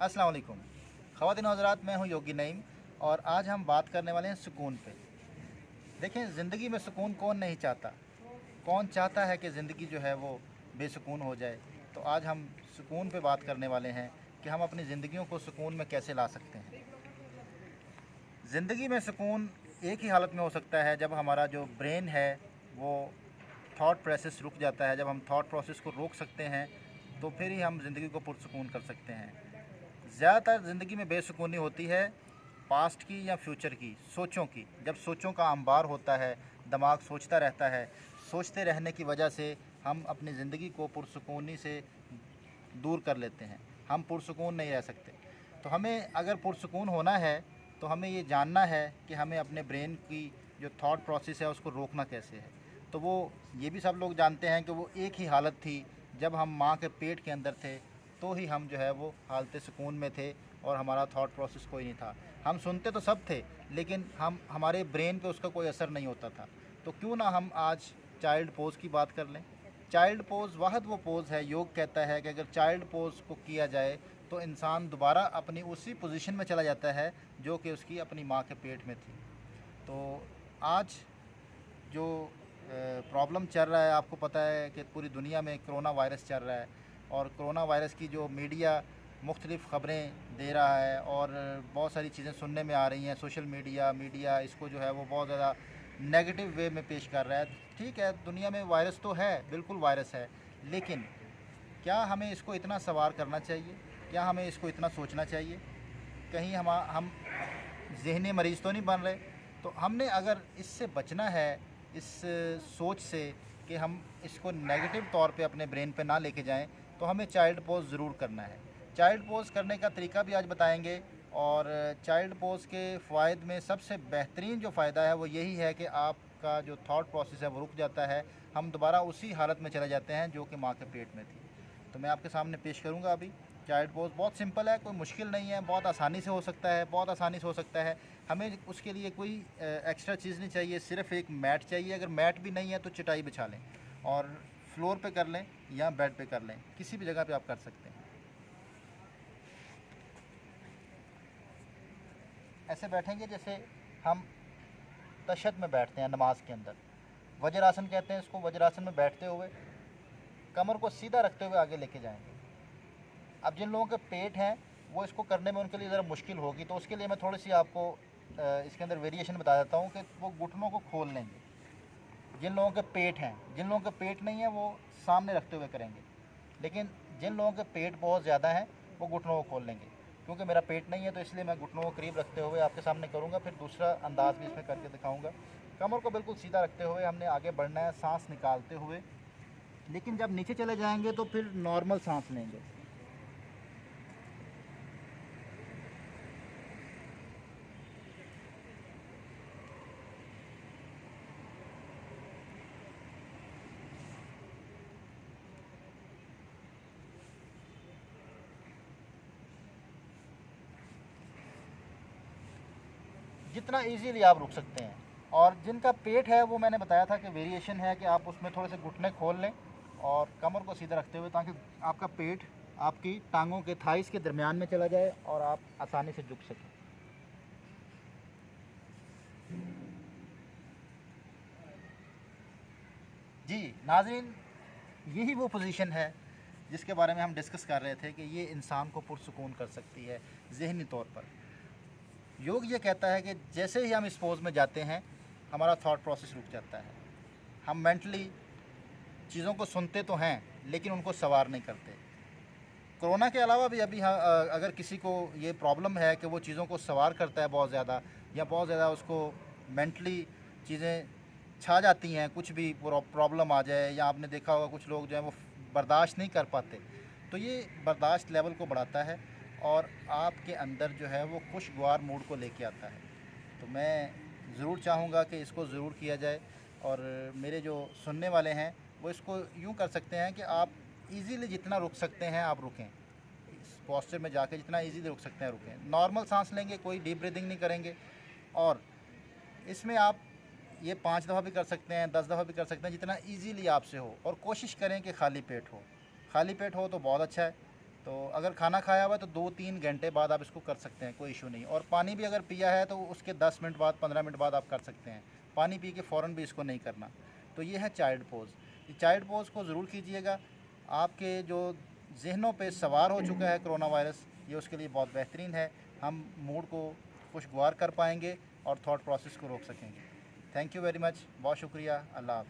अस्सलाम वालेकुम ख़वातीन हज़रात, मैं हूं योगी नईम और आज हम बात करने वाले हैं सुकून पे। देखें, ज़िंदगी में सुकून कौन नहीं चाहता। कौन चाहता है कि ज़िंदगी जो है वो बेसुकून हो जाए। तो आज हम सुकून पे बात करने वाले हैं कि हम अपनी ज़िंदगियों को सुकून में कैसे ला सकते हैं। ज़िंदगी में सुकून एक ही हालत में हो सकता है, जब हमारा जो ब्रेन है वो थॉट प्रोसेस रुक जाता है। जब हम थॉट प्रोसेस को रोक सकते हैं तो फिर ही हम ज़िंदगी को पुरसुकून कर सकते हैं। ज़्यादातर ज़िंदगी में बेसुकूनी होती है पास्ट की या फ्यूचर की, सोचों की। जब सोचों का अंबार होता है, दिमाग सोचता रहता है, सोचते रहने की वजह से हम अपनी ज़िंदगी को पुरसुकूनी से दूर कर लेते हैं। हम पुरसुकून नहीं रह सकते। तो हमें अगर पुरसुकून होना है तो हमें ये जानना है कि हमें अपने ब्रेन की जो थॉट प्रोसेस है उसको रोकना कैसे है। तो वो ये भी सब लोग जानते हैं कि वो एक ही हालत थी, जब हम माँ के पेट के अंदर थे तो ही हम जो है वो हालत सुकून में थे और हमारा थॉट प्रोसेस कोई नहीं था। हम सुनते तो सब थे लेकिन हमारे ब्रेन पे उसका कोई असर नहीं होता था। तो क्यों ना हम आज चाइल्ड पोज की बात कर लें। चाइल्ड पोज वाहद वो पोज़ है, योग कहता है कि अगर चाइल्ड पोज को किया जाए तो इंसान दोबारा अपनी उसी पोजीशन में चला जाता है जो कि उसकी अपनी माँ के पेट में थी। तो आज जो प्रॉब्लम चल रहा है, आपको पता है कि पूरी दुनिया में कोरोना वायरस चल रहा है और कोरोना वायरस की जो मीडिया मुख्तलिफ़ ख़बरें दे रहा है और बहुत सारी चीज़ें सुनने में आ रही हैं। सोशल मीडिया इसको जो है वो बहुत ज़्यादा नेगेटिव वे में पेश कर रहा है। ठीक है, दुनिया में वायरस तो है, बिल्कुल वायरस है, लेकिन क्या हमें इसको इतना सवार करना चाहिए? क्या हमें इसको इतना सोचना चाहिए? कहीं हम ज़हनी मरीज़ तो नहीं बन रहे? तो हमने अगर इससे बचना है, इस सोच से कि हम इसको नेगेटिव तौर पे अपने ब्रेन पे ना लेके जाएं, तो हमें चाइल्ड पोज ज़रूर करना है। चाइल्ड पोज करने का तरीका भी आज बताएंगे और चाइल्ड पोज के फ़ायदे में सबसे बेहतरीन जो फ़ायदा है वो यही है कि आपका जो थॉट प्रोसेस है वो रुक जाता है। हम दोबारा उसी हालत में चले जाते हैं जो कि माँ के पेट में थी। तो मैं आपके सामने पेश करूँगा अभी चाइल्ड पोज। बहुत सिंपल है, कोई मुश्किल नहीं है, बहुत आसानी से हो सकता है, बहुत आसानी से हो सकता है। हमें उसके लिए कोई एक्स्ट्रा चीज़ नहीं चाहिए, सिर्फ एक मैट चाहिए। अगर मैट भी नहीं है तो चटाई बिछा लें और फ्लोर पे कर लें या बेड पे कर लें, किसी भी जगह पे आप कर सकते हैं। ऐसे बैठेंगे जैसे हम तशहद में बैठते हैं नमाज के अंदर। वज्रासन कहते हैं इसको। वज्रासन में बैठते हुए कमर को सीधा रखते हुए आगे लेके जाएंगे। अब जिन लोगों के पेट हैं वो इसको करने में उनके लिए ज़रा मुश्किल होगी, तो उसके लिए मैं थोड़ी सी आपको इसके अंदर वेरिएशन बता देता हूँ कि वो घुटनों को खोल लेंगे जिन लोगों के पेट हैं। जिन लोगों के पेट नहीं है वो सामने रखते हुए करेंगे, लेकिन जिन लोगों के पेट बहुत ज़्यादा हैं वो घुटनों को खोल लेंगे। क्योंकि मेरा पेट नहीं है तो इसलिए मैं घुटनों को करीब रखते हुए आपके सामने करूँगा, फिर दूसरा अंदाज़ भी इसमें करके दिखाऊँगा। कमर को बिल्कुल सीधा रखते हुए हमने आगे बढ़ना है, सांस निकालते हुए, लेकिन जब नीचे चले जाएंगे तो फिर नॉर्मल सांस लेंगे। जितना इजीली आप रुक सकते हैं। और जिनका पेट है वो मैंने बताया था कि वेरिएशन है कि आप उसमें थोड़े से घुटने खोल लें और कमर को सीधा रखते हुए, ताकि आपका पेट आपकी टांगों के थाइस के दरमियान में चला जाए और आप आसानी से झुक सकें। जी नाज़रीन, यही वो पोजीशन है जिसके बारे में हम डिस्कस कर रहे थे कि ये इंसान को पुरसुकून कर सकती है ज़हनी तौर पर। योग ये कहता है कि जैसे ही हम इस पोज में जाते हैं हमारा थॉट प्रोसेस रुक जाता है। हम मेंटली चीज़ों को सुनते तो हैं लेकिन उनको सवार नहीं करते। कोरोना के अलावा भी अभी अगर किसी को ये प्रॉब्लम है कि वो चीज़ों को सवार करता है बहुत ज़्यादा, या बहुत ज़्यादा उसको मेंटली चीज़ें छा जाती हैं, कुछ भी प्रॉब्लम आ जाए, या आपने देखा होगा कुछ लोग जो हैं वो बर्दाश्त नहीं कर पाते, तो ये बर्दाश्त लेवल को बढ़ाता है और आपके अंदर जो है वो खुशगवार मूड को लेके आता है। तो मैं ज़रूर चाहूँगा कि इसको ज़रूर किया जाए और मेरे जो सुनने वाले हैं वो इसको यूँ कर सकते हैं कि आप इजीली जितना रुक सकते हैं आप रुकें। इस पोस्चर में जाके जितना इजीली रुक सकते हैं रुकें। नॉर्मल सांस लेंगे, कोई डीप ब्रीदिंग नहीं करेंगे। और इसमें आप ये 5 दफ़ा भी कर सकते हैं, 10 दफ़ा भी कर सकते हैं, जितना इजीली आपसे हो। और कोशिश करें कि खाली पेट हो। खाली पेट हो तो बहुत अच्छा है, तो अगर खाना खाया हुआ है तो 2-3 घंटे बाद आप इसको कर सकते हैं, कोई इशू नहीं। और पानी भी अगर पिया है तो उसके 10 मिनट बाद, 15 मिनट बाद आप कर सकते हैं। पानी पी के फ़ौरन भी इसको नहीं करना। तो ये है चाइल्ड पोज़। ये चाइल्ड पोज़ को ज़रूर कीजिएगा। आपके जो ज़हनों पे सवार हो चुका है कोरोना वायरस, ये उसके लिए बहुत बेहतरीन है। हम मूड को खुशगवार कर पाएंगे और थॉट प्रोसेस को रोक सकेंगे। थैंक यू वेरी मच, बहुत शुक्रिया। अल्लाह हाफ़िज़।